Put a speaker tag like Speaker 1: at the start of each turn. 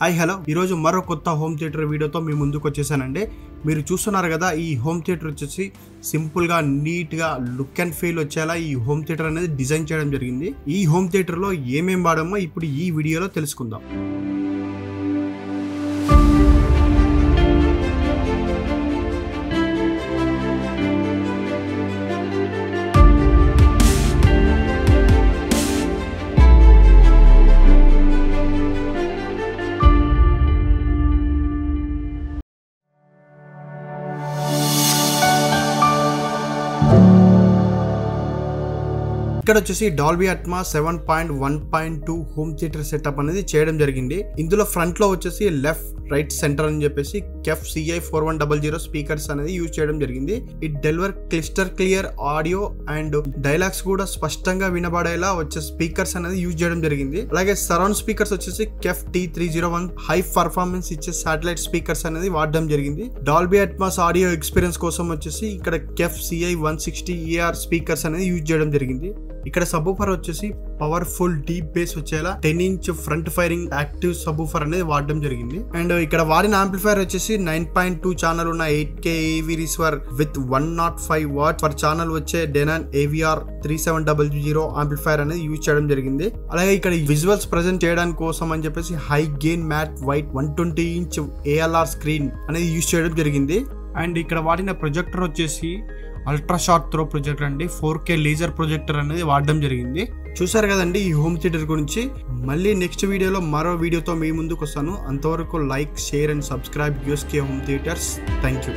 Speaker 1: Hi hello ఈరోజు మరో కొత్త హోమ్ థియేటర్ వీడియోతో మీ ముందుకు వచ్చేసానండి. మీరు చూస్తున్నారు కదా, ఈ హోమ్ థియేటర్ వచ్చేసి సింపుల్గా నీట్గా లుక్ అండ్ ఫీల్ వచ్చేలా ఈ హోమ్ థియేటర్ అనేది డిజైన్ చేయడం జరిగింది. ఈ హోమ్ థియేటర్లో ఏమేం వాడామో ఇప్పుడు ఈ వీడియోలో తెలుసుకుందాం. ఇక్కడ వచ్చేసి Dolby Atmos 7.1.2 home theatre setup అనేది చేయడం జరిగింది. ఇందులో ఫ్రంట్ లో వచ్చేసి లెఫ్ట్ రైట్ సెంటర్ అని చెప్పేసి కెఫ్ CI4100 స్పీకర్స్ అనేది యూజ్ చేయడం జరిగింది. It deliver crystal clear audio and dialogues కూడా స్పష్టంగా వినబడేలా వచ్చే స్పీకర్స్ అనేది యూజ్ చేయడం జరిగింది. అలాగే సరౌండ్ స్పీకర్స్ వచ్చేసి కెఫ్ T301 హై పర్ఫార్మెన్స్ ఇచ్చే శాటిలైట్ స్పీకర్స్ అనేది వాడడం జరిగింది. డాల్బీ అట్మాస్ ఆడియో ఎక్స్పీరియన్స్ కోసం వచ్చేసి ఇక్కడ కెఫ్ CI160 ER స్పీకర్స్ అనేది యూజ్ చేయడం జరిగింది. ఇక్కడ సబూఫర్ వచ్చేసి పవర్ఫుల్ డీప్ బేస్ వచ్చేలా 10" ఫ్రంట్ ఫైరింగ్ యాక్టివ్ సబూఫర్ అనేది వాడడం జరిగింది. అండ్ ఇక్కడ వాడిన యాంప్లిఫైర్ వచ్చేసి 9.2 ఛానల్ ఉన్న 8K AV receiver with 105 watts per channel వచ్చే డెనాన్ AVR 3700 యాంప్లిఫైర్ అనేది యూజ్ చేయడం జరిగింది. అలాగే ఇక్కడ విజువల్స్ ప్రెజెంట్ చేయడానికి కోసం అని చెప్పేసి high gain matte white 120" ALR screen అనేది యూజ్ చేయడం జరిగింది. అండ్ ఇక్కడ వాడిన ప్రొజెక్టర్ వచ్చేసి అల్ట్రా షార్ట్ త్రో ప్రొజెక్టర్ అండి. 4K లేజర్ ప్రొజెక్టర్ అనేది వాడడం జరిగింది. చూసారు కదండి ఈ హోమ్ థియేటర్ గురించి. మళ్ళీ నెక్స్ట్ వీడియోలో మరో వీడియోతో మీ ముందుకు వస్తాను. అంతవరకు like, share and subscribe USK home theatres. Thank you.